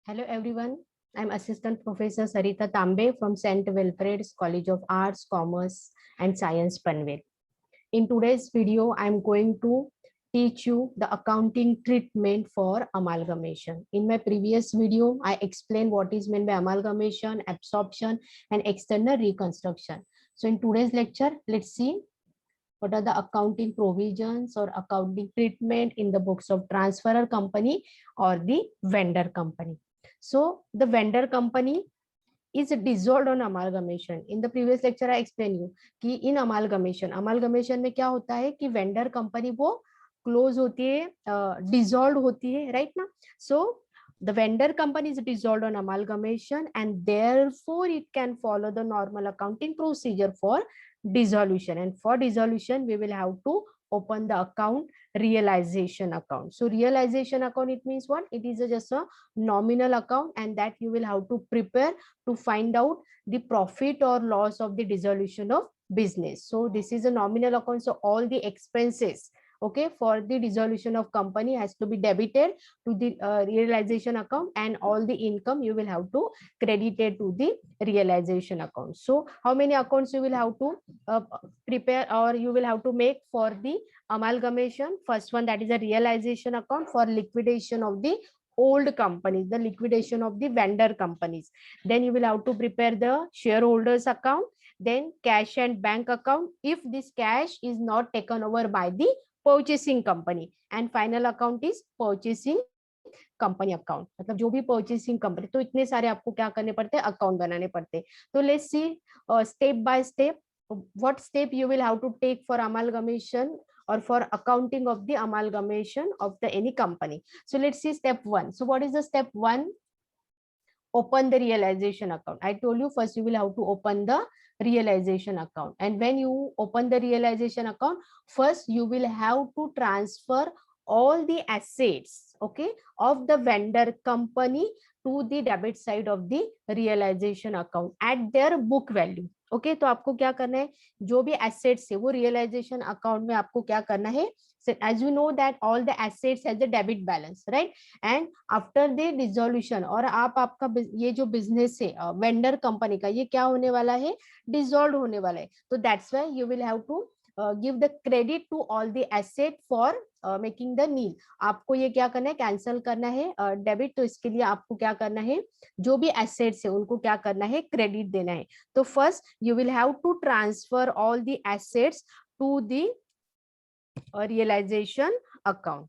Hello everyone, I'm Assistant Professor Sarita Tambe from St. Wilfred's College of Arts, Commerce and Science, Panvel. In today's video, I'm going to teach you the accounting treatment for amalgamation. In my previous video, I explained what is meant by amalgamation, absorption and external reconstruction. So in today's lecture, let's see what are the accounting provisions or accounting treatment in the books of transferor company or the vendor company. So the vendor company is dissolved on amalgamation. In the previous lecture I explained you कि in amalgamation में क्या होता है कि vendor company वो close होती है, dissolved होती है, right ना? So the vendor company is dissolved on amalgamation and therefore it can follow the normal accounting procedure for dissolution, and for dissolution we will have to open the account realization account. So realization account, it means what? It is just a nominal account and that you will have to prepare to find out the profit or loss of the dissolution of business. So this is a nominal account, so all the expenses, okay, for the dissolution of company has to be debited to the realization account, and all the income you will have to credit it to the realization account. So how many accounts you will have to prepare or you will have to make for the amalgamation? First one, that is a realization account for liquidation of the old companies, the liquidation of the vendor companies. Then you will have to prepare the shareholders account, then cash and bank account if this cash is not taken over by the purchasing company, and final account is purchasing company account, मतलब जो भी purchasing company. तो इतने सारे आपको क्या करने पड़ते हैं, अकाउंट बनाने पड़ते हैं. तो let's see step by step what step you will have to take for amalgamation or for accounting of the amalgamation of the any company. So let's see step 1. So what is the step 1? Open the realization account. I told you first you will have to open the realization account, and when you open the realization account, first you will have to transfer all the assets, okay, of the vendor company to the debit side of the realization account at their book value. Okay तो आपको क्या करना है, जो भी assets है वो realisation account में आपको क्या करना है. as you know that all the assets has a debit balance, right? And after the dissolution, और आपका ये जो बिजनेस है वेंडर कंपनी का, ये क्या होने वाला है, डिसॉल्व होने वाला है. तो that's why you will have to give the credit to all the asset for making the nil. आपको ये क्या करना है, कैंसिल करना है डेबिट. तो इसके लिए आपको क्या करना है, जो भी एसेट्स है उनको क्या करना है, क्रेडिट देना है. तो first you will have to transfer all the assets to the realisation account.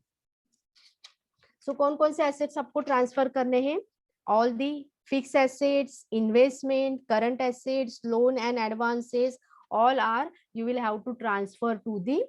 So कौन कौन से एसेट्स आपको ट्रांसफर करने हैं, all the fix assets, investment, current assets, loan and advances, all are you will have to transfer to the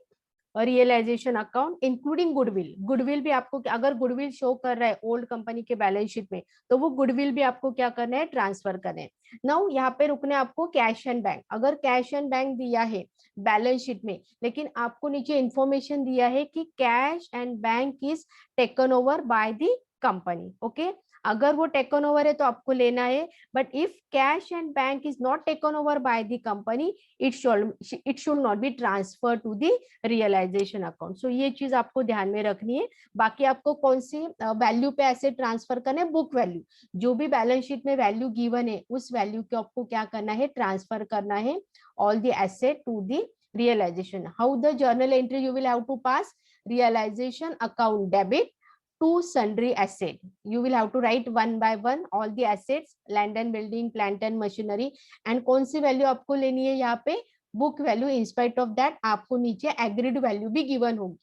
realisation account including goodwill. Goodwill भी आपको, अगर goodwill show कर रहा है ओल्ड कंपनी के बैलेंस शीट में, तो वो गुडविल भी आपको क्या करना है, ट्रांसफर करना है. नाउ यहाँ पे रुकने आपको कैश एंड बैंक. अगर कैश एंड बैंक दिया है बैलेंस शीट में, लेकिन आपको नीचे इंफॉर्मेशन दिया है कि cash and bank is taken over by the company, okay. अगर वो टेकन ओवर है तो आपको लेना है, but if cash and bank is not taken over by the company, it should not be transfer to the realisation account. So ये चीज आपको ध्यान में रखनी है. बाकी आपको कौन सी वैल्यू पे ऐसे ट्रांसफर करना है, बुक वैल्यू. जो भी बैलेंस शीट में वैल्यू गिवन है उस वैल्यू को आपको क्या करना है, ट्रांसफर करना है all the asset to the realization. How the journal entry you will have to pass, realization account debit to sundry asset. You will have to write one by one all the assets, land and building, plant and machinery, and कौन सी value आपको लेनी है यहाँ पे, book value. In spite of that आपको नीचे agreed value भी given होगी,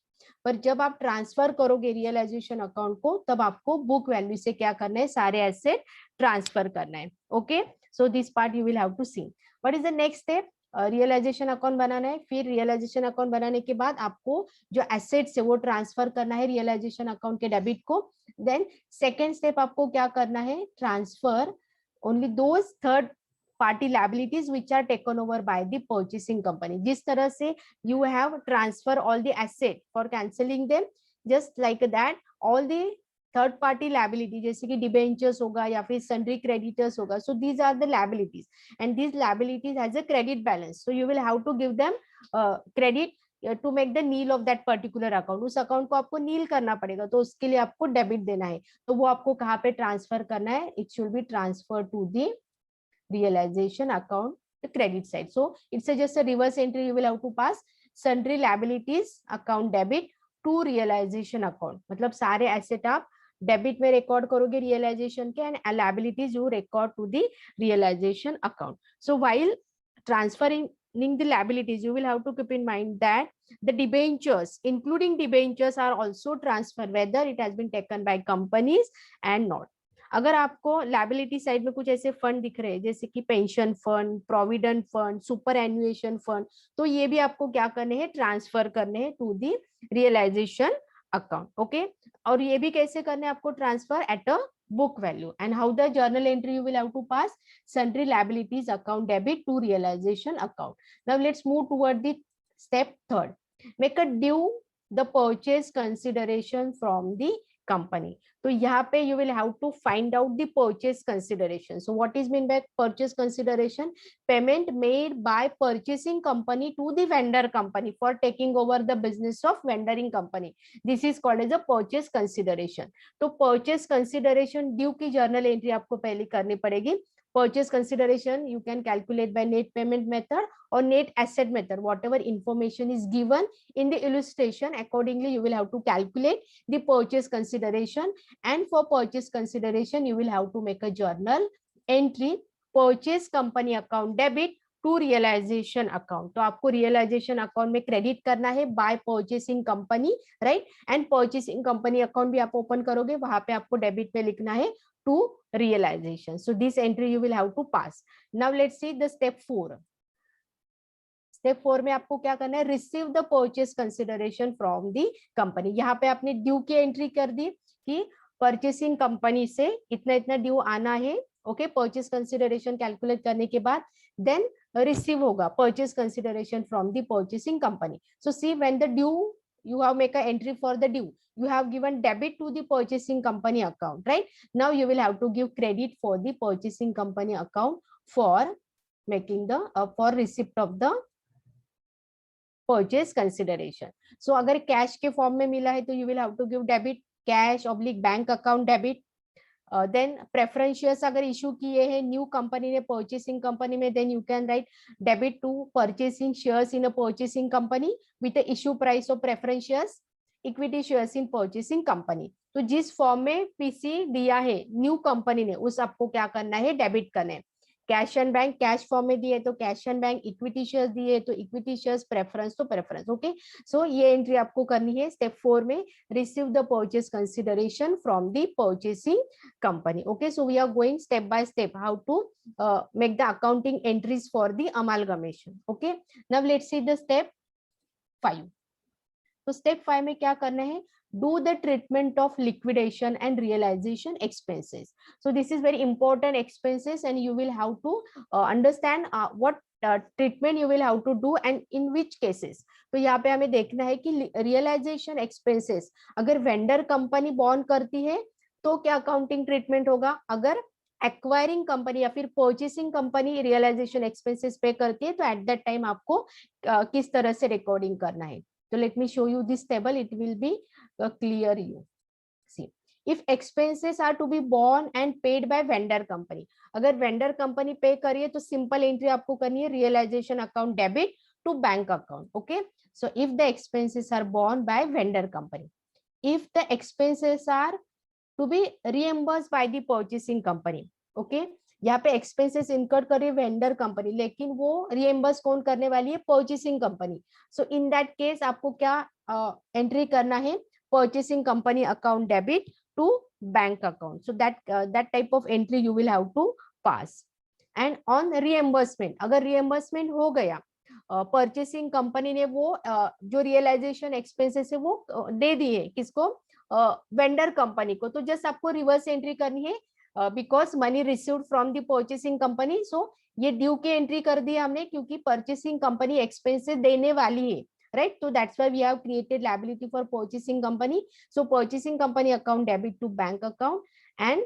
पर जब आप ट्रांसफर करोगे रियलाइजेशन अकाउंट को, तब आपको बुक वैल्यू से क्या करना है, सारे एसेट ट्रांसफर करना है. Okay, so this part you will have to see. What is the next step, realisation account बनाना है. फिर रियलाइजेशन अकाउंट बनाने के बाद आपको जो एसेट्स है वो ट्रांसफर करना है रियलाइजेशन अकाउंट के डेबिट को. देन सेकेंड स्टेप आपको क्या करना है, transfer only those third party liabilities which are taken over by the purchasing company. जिस तरह से you have transfer all the asset for cancelling them, just like that all the third party liability जैसे कि debentures होगा या फिर sundry creditors होगा. So these are the liabilities and these liabilities has a credit balance. So you will have to give them credit to make the nil of that particular account, उस account को आपको नील करना पड़ेगा, तो उसके लिए आपको डेबिट देना है, तो वो आपको कहाँ पे ट्रांसफर करना है, it should be transfer to the realization account, the credit side. So it's just a reverse entry you will have to pass. Sundry liabilities account debit to realization account, मतलब सारे एसेट आप debit में record करोगे realisation के, and liabilities you record to the realization account. So while transferring the liabilities, you will have to keep in mind that the debentures, including debentures, are also transferred whether it has been taken by companies and not. अगर आपको liability side में कुछ ऐसे fund दिख रहे हैं जैसे कि pension fund, provident fund, superannuation fund, तो ये भी आपको क्या करने हैं, ट्रांसफर करने हैं to the realisation account. Okay, और ये भी कैसे करने हैं आपको transfer, at a book value. And how the journal entry you will have to pass, sundry liabilities account debit to realization account. Now let's move toward the step third. Make a due the purchase consideration from the company. तो यहाँ पे you will have to find out the purchase consideration. So what is mean by purchase consideration? Payment made by purchasing company to the vendor company for taking over the business of vendoring company. This is called as a purchase consideration. तो purchase consideration due की journal entry आपको पहले करनी पड़ेगी. Purchase consideration you can calculate by net payment method or net asset method. Whatever information is given in the illustration, accordingly you will have to calculate the purchase consideration. And for purchase consideration you will have to make a journal entry, purchase company account debit to realization account. तो आपको realization account में credit करना है by purchasing company, right? And purchasing company account भी आप open करोगे, वहां पे आपको debit में लिखना है to realization. So this entry you will have to pass. Now let's see the step 4. Step 4 में आपको क्या करना है, receive the purchase consideration from the company. यहाँ पे आपने ड्यू की एंट्री कर दी कि परचेसिंग कंपनी से इतना इतना ड्यू आना है. ओके, परचेस कंसिडरेशन कैलकुलेट करने के बाद देन रिसीव होगा purchase consideration from the purchasing company. So see when the due you have make a entry for the due, you have given debit to the purchasing company account, right? Now you will have to give credit for the purchasing company account for making the for receipt of the purchase consideration. So अगर cash के form में मिला है तो you will have to give debit cash oblique bank account debit. Then preference shares अगर issue किए हैं new company ने परचेसिंग कंपनी में, then you can write debit to purchasing shares in a purchasing company with the issue price of preference shares, equity shares in purchasing company. तो जिस form में PC दिया है new company ने उस आपको क्या करना है, डेबिट करना है. Cash and bank cash form में दिए तो cash and bank, equity shares दिए तो इक्विटी शेयर्स, प्रेफरेंस तो प्रेफरेंस. ओके, सो ये एंट्री आपको करनी है स्टेप 4 में, receive the purchase consideration from the purchasing company. Okay, so we are going step by step how to make the accounting entries for the amalgamation. Okay, now let's see the step 5. तो step 5 में क्या करना है, do the treatment of liquidation and realization expenses. So this is very important expenses and you will have to understand what treatment you will have to do and in which cases. तो यहाँ पे हमें देखना है कि realization expenses अगर vendor company bond करती है तो क्या अकाउंटिंग ट्रीटमेंट होगा, अगर एक्वायरिंग कंपनी या फिर परचेसिंग कंपनी रियलाइजेशन एक्सपेंसेस पे करती है तो एट दैट टाइम आपको किस तरह से रिकॉर्डिंग करना है. तो let me show you this table, it will be clear you. See, if expenses are to be borne and paid by vendor company, अगर वेंडर कंपनी पे करिए तो सिंपल एंट्री आपको करनी है realisation account debit to bank account. Okay, so if the expenses are borne by vendor company, if the expenses are to be reimbursed by the purchasing company. Okay, यहाँ पे expenses incurred करे vendor company लेकिन वो reimburse कौन करने वाली है, purchasing company. So in that case आपको क्या एंट्री करना है, purchasing company account debit to bank account. So that type of entry you will have to pass. And on reimbursement, अगर रिएम्बर्समेंट हो गया, परचेसिंग कंपनी ने वो जो रियलाइजेशन एक्सपेंसेस है वो दे दिए किसको, वेंडर कंपनी को, तो जस्ट आपको रिवर्स एंट्री करनी है because money received from the purchasing company. So ये ड्यू की एंट्री कर दी हमने क्योंकि परचेसिंग कंपनी एक्सपेंसेस देने वाली है, राइट? तो that's why we have created liability for purchasing company. So purchasing company account debit to bank account and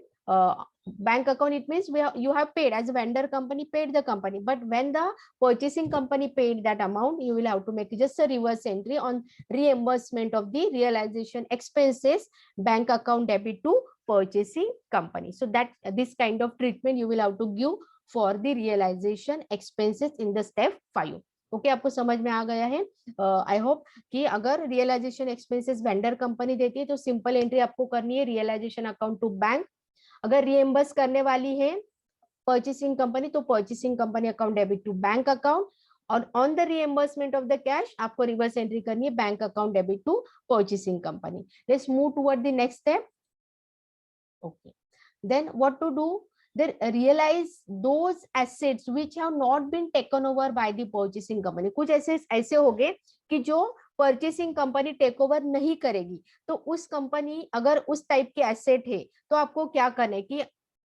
bank account, it means you have paid as a vendor company, paid the company, but when the purchasing company paid that amount, you will have to make just a reverse entry on reimbursement of the realization expenses, bank account debit to purchasing company. So that this kind of treatment you will have to give for the realization expenses in the step 5. Okay आपको समझ में आ गया है? I hope कि अगर realisation expenses vendor company देती है तो सिंपल एंट्री आपको करनी है रियलाइजेशन अकाउंट टू बैंक. अगर रिएम्बर्स करने वाली है परचेसिंग कंपनी तो purchasing company account debit to bank account, और on the reimbursement of the cash आपको रिवर्स एंट्री करनी है bank account debit to purchasing company. Let's move toward the next step. Okay, then what to do? They realize those assets which have not been taken over by the purchasing company. कुछ assets ऐसे हो गए कि जो purchasing company take over नहीं करेगी, तो उस कंपनी अगर उस टाइप के एसेट है तो आपको क्या करना है कि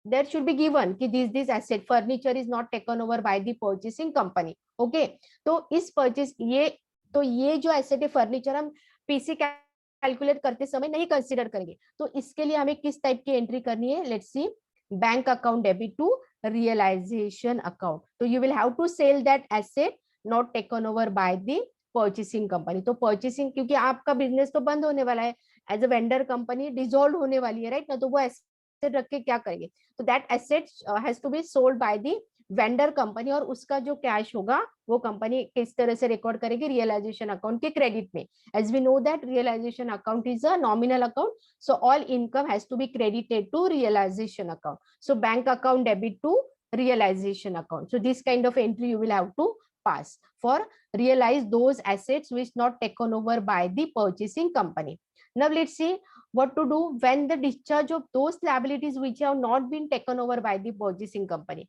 देयर शुड बी गिवन कि this asset furniture is not taken over by the purchasing company. Okay, तो इस परचेस ये जो एसेट है फर्नीचर हम पीसी कैलकुलेट करते समय नहीं कंसीडर करेंगे. तो इसके लिए हमें किस टाइप की एंट्री करनी है? Let's see, bank account debit to realisation account. तो you will have to sell that asset not taken over by the purchasing company. तो परचेसिंग, क्योंकि आपका बिजनेस तो बंद होने वाला है, as a vendor company dissolve होने वाली है, राइट ना, तो वो एसेट रख के क्या करेंगे? तो that asset has to be sold by the vendor company, और उसका जो कैश होगा वो कंपनी किस तरह से रिकॉर्ड करेगी? रियलाइजेशन अकाउंट के क्रेडिट में. As we know that realisation account is a nominal account, so all income has to be credited to realization account. So bank account debit to realization account. So this kind of entry you will have to pass for realize those assets which not taken over by the purchasing company. Now let's see what to do when the discharge of those liabilities which have not been taken over by the purchasing company.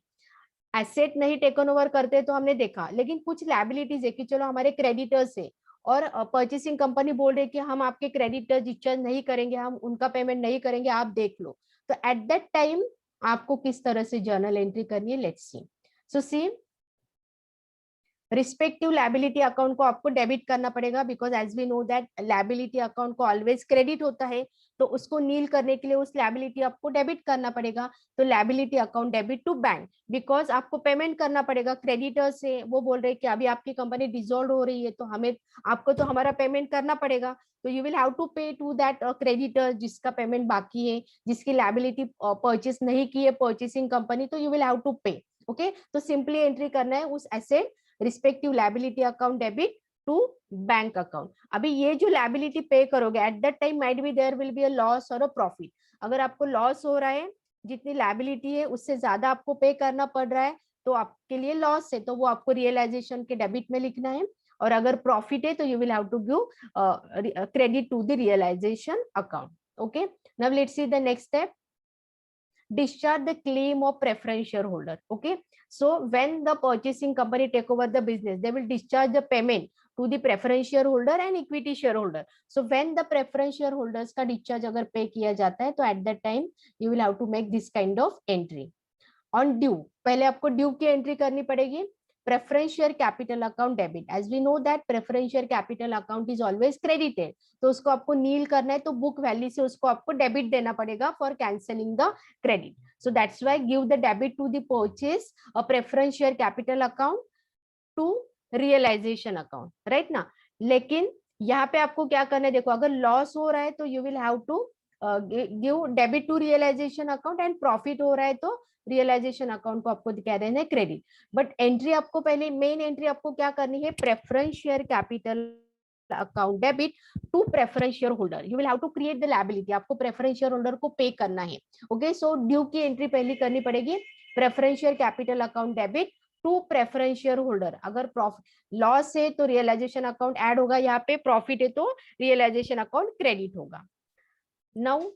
Asset नहीं taken over करते तो हमने देखा, लेकिन कुछ liabilities है कि चलो हमारे क्रेडिटर्स है और परचेसिंग कंपनी बोल रही है कि हम आपके क्रेडिटर डिस्चार्ज नहीं करेंगे, हम उनका पेमेंट नहीं करेंगे, आप देख लो. तो एट दैट टाइम आपको किस तरह से जर्नल एंट्री करनी है? Let's see. So see, respective liability account को आपको डेबिट करना पड़ेगा, because as we know that liability account को ऑलवेज क्रेडिट होता है, तो उसको नील करने के लिए उस लायबिलिटी आपको डेबिट करना पड़ेगा. तो liability account debit to bank, because आपको पेमेंट करना पड़ेगा क्रेडिटर से. वो बोल रहे हैं कि अभी आपकी कंपनी डिसॉल्व हो रही है तो हमें आपको तो हमारा पेमेंट करना पड़ेगा. तो you will have to pay to that creditor जिसका पेमेंट बाकी है, जिसकी लायबिलिटी परचेस नहीं की है परचेसिंग कंपनी, तो you will have to pay. Okay, तो सिंपली एंट्री करना है उस asset respective liability account debit to bank account. अभी ये जो लायबिलिटी पे करोगे at that time might be there will be a loss और अ प्रॉफिट. अगर आपको लॉस हो रहा है, जितनी लायबिलिटी है उससे ज्यादा आपको पे करना पड़ रहा है, तो आपके लिए लॉस है, तो वो आपको रियलाइजेशन के डेबिट में लिखना है. और अगर प्रॉफिट है तो you will have to give credit to the realisation account. Okay, now let's see the next step. Discharge the claim of preference shareholder. Okay, so when the purchasing company take over the business, they will discharge the payment to the preference shareholder and equity shareholder. So when the preference shareholders का discharge अगर पे किया जाता है, तो at that time you will have to make this kind of entry. On due, पहले आपको due की एंट्री करनी पड़ेगी. Preference share capital account debit, as we know that preference share capital account is always credited, तो उसको आपको नील करना है, तो बुक वैल्यू से उसको आपको डेबिट देना पड़ेगा for cancelling the credit. So that's why give the debit to the purchase a preference share capital account to realisation account, right ना. लेकिन यहाँ पे आपको क्या करना है, देखो अगर लॉस हो रहा है तो you will have to give debit to realisation account, and profit हो रहा है तो रियलाइजेशन अकाउंट को आपको कह देना है क्रेडिट. बट एंट्री आपको पहले मेन एंट्री आपको क्या करनी है? Preference share capital account debit to preference share holder. You will have to create the liability, आपको प्रेफरेंस शेयर होल्डर को पे करना है. ओके, सो ड्यू की एंट्री पहली करनी पड़ेगी. Preference share capital account debit to preference share holder. अगर profit loss है तो रियलाइजेशन अकाउंट ऐड होगा, यहाँ पे प्रॉफिट है तो रियलाइजेशन अकाउंट क्रेडिट होगा. नाउ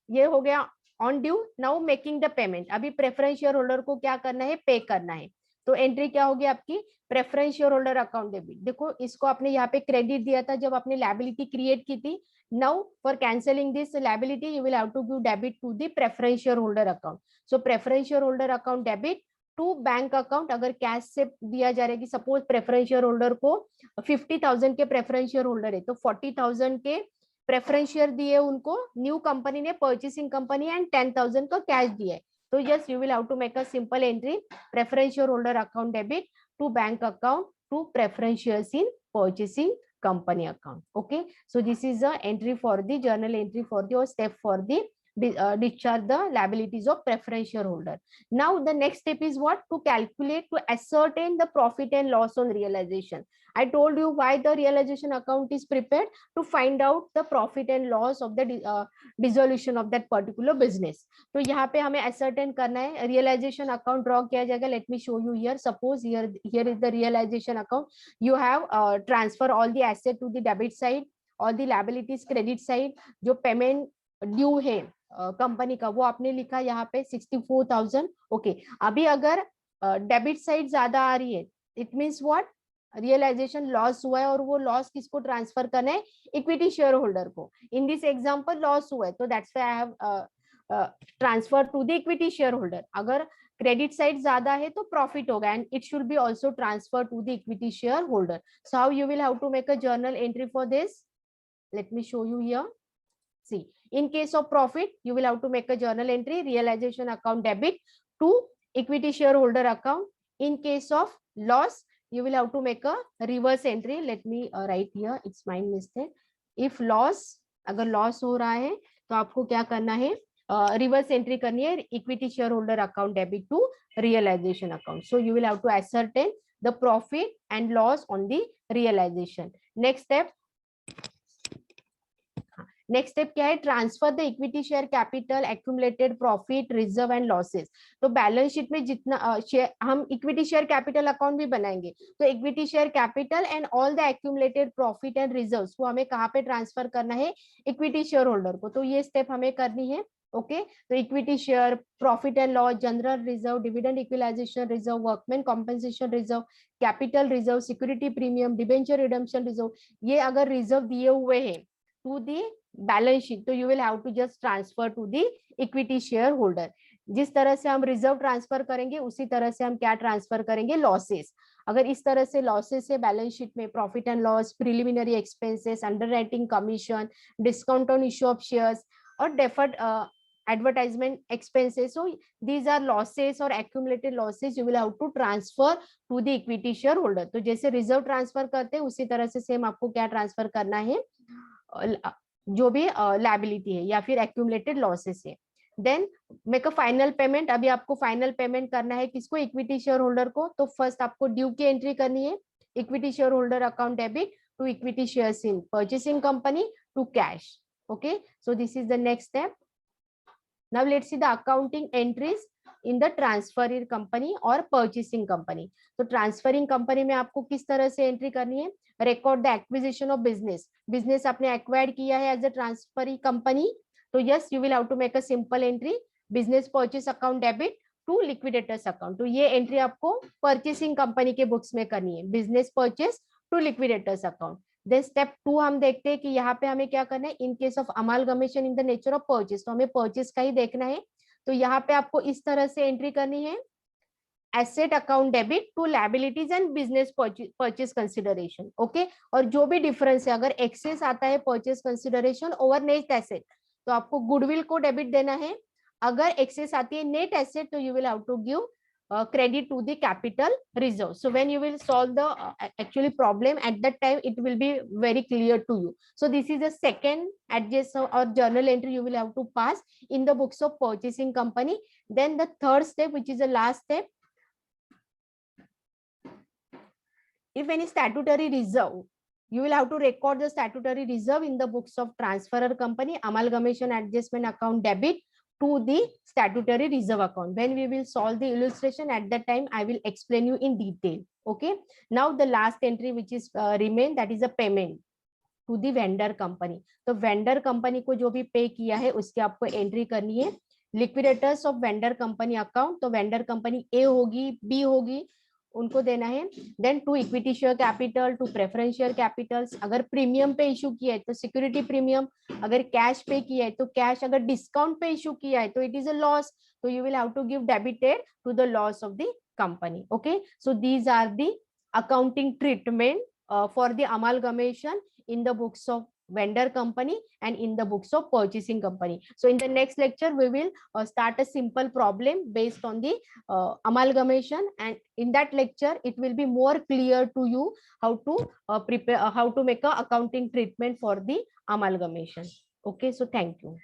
ये हो गया on due. Now making the payment, अभी प्रेफरेंस शेयर होल्डर को क्या करना है? पे करना है. तो एंट्री क्या होगी आपकी? Preference share holder account debit. देखो इसको आपने यहाँ पे क्रेडिट दिया था जब आपने लायबिलिटी क्रिएट की थी. Now for cancelling this liability you will have to give debit to the preference share holder account. So preference share holder account debit to bank account. अगर कैश से दिया जा रहा है कि सपोज प्रेफरेंस शेयर होल्डर को 50,000 के preference share holder है, तो 40,000 के प्रेफरेंस शेयर दिए उनको, न्यू कंपनी ने परचेसिंग कंपनी एंड 10,000 का कैश दिया है, तो yes you will have to make a simple entry, preference share holder account debit to bank account to preference shares in purchasing company account. Okay, so this is the entry for the journal entry for the or step for the discharge the liabilities of preference shareholder. Now the next step is what? To calculate, to ascertain the profit and loss on realization. I told you why the realization account is prepared, to find out the profit and loss of the dissolution of that particular business. तो यहाँ पे हमें ascertain करना है, realization account draw किया जाएगा. Let me show you here. Suppose here is the realization account. You have transfer all the asset to the debit side, all the liabilities credit side. जो payment due है company का वो आपने लिखा यहाँ पे 64,000. ओके, अभी अगर डेबिट साइड ज्यादा आ रही है, it means what? Realisation loss हुआ है और वो लॉस किसको ट्रांसफर करना है? इक्विटी शेयर होल्डर को. इन दिस एग्जांपल लॉस हुआ है, तो that's why I have transfer to the equity share holder. अगर क्रेडिट साइड ज्यादा है तो प्रॉफिट होगा and it should be also transfer to the equity share holder. So how you will have to make a journal entry for this? Let me show you here. See, in case of profit, you will have to make a journal entry, realization account debit to equity shareholder account. In case of loss, you will have to make a reverse entry. Let me write here, it's my mistake. If loss, अगर loss हो रहा है तो आपको क्या करना है? Reverse entry करनी है, equity share holder account debit to realisation account. So you will have to ascertain the profit and loss on the realization. Next step, next step क्या है? Transfer the equity share capital, accumulated profit, reserve and losses. तो balance sheet में जितना हम equity share capital account भी बनाएंगे, तो equity share capital and all the accumulated profit and reserves वो हमें कहाँ पे ट्रांसफर करना है? इक्विटी शेयर होल्डर को. तो ये स्टेप हमें करनी है. ओके, तो equity share, profit and loss, general reserve, dividend equalisation reserve, workman compensation reserve, capital reserve, security premium, debenture redemption reserve, ये अगर रिजर्व दिए हुए हैं टू दी बैलेंस शीट, तो you will have to just transfer to the equity share holder. जिस तरह से हम रिजर्व ट्रांसफर करेंगे उसी तरह से हम क्या ट्रांसफर करेंगे? लॉसेस. अगर इस तरह से लॉसेस है बैलेंस शीट में, profit and loss, preliminary expenses, underwriting commission, discount on issue of shares और deferred advertisement expenses, so these are losses or accumulated losses you will have to transfer to the equity shareholder. तो जैसे reserve transfer करते हैं उसी तरह से same आपको क्या ट्रांसफर करना है? जो भी लायबिलिटी है या फिर एक्यूमुलेटेड लॉसेस है. Then make a final payment. अभी आपको फाइनल पेमेंट करना है किसको? इक्विटी शेयर होल्डर को. तो फर्स्ट आपको ड्यू की एंट्री करनी है, equity share holder account debit to equity shares in purchasing company to cash. Okay, so this is the next step. Now let's see the accounting entries in the transferring company or purchasing company. तो transferring company में आपको किस तरह से entry करनी है? Record the acquisition of business. Business आपने acquired किया है एज अ ट्रांसफरिंग कंपनी, तो yes you will have to make a simple entry, business purchase account debit to liquidators account. तो ये एंट्री आपको परचेसिंग कंपनी के बुक्स में करनी है, business purchase to liquidators account. Then step 2 हम देखते हैं कि यहाँ पे हमें क्या करना है? In case of amalgamation in the nature of purchase, तो हमें परचेस का ही देखना है. तो यहाँ पे आपको इस तरह से एंट्री करनी है, asset account debit to liabilities and business purchase consideration. Okay, और जो भी डिफरेंस है, अगर एक्सेस आता है purchase consideration over net asset, तो आपको गुडविल को डेबिट देना है. अगर एक्सेस आती है नेट एसेट, तो you will have to give credit to the capital reserve. So when you will solve the actually problem, at that time it will be very clear to you. So this is the second adjacent or journal entry you will have to pass in the books of purchasing company. Then the third step, which is the last step, if any statutory reserve, you will have to record the statutory reserve in the books of transferor company, amalgamation adjustment account debit to the statutory reserve account. When we will solve the illustration, at that time I will explain you in detail. Okay, now the last entry which is remain, that is a payment to the vendor company. तो vendor company को जो भी पे किया है उसकी आपको entry करनी है. Liquidators of vendor company account, तो वेंडर कंपनी ए होगी, बी होगी, उनको देना है. Then to equity share capital, to preference share capitals. अगर प्रीमियम पे इशू किया है तो सिक्योरिटी प्रीमियम, अगर कैश पे किया है तो कैश, अगर डिस्काउंट पे इशू किया है तो इट इज अ लॉस, तो you will have to give debited to the loss of the company. Okay, so these are the accounting treatment for the amalgamation in the books of vendor company and in the books of purchasing company. So in the next lecture, we will start a simple problem based on the amalgamation, and in that lecture, it will be more clear to you how to prepare, how to make a accounting treatment for the amalgamation. Okay, so thank you.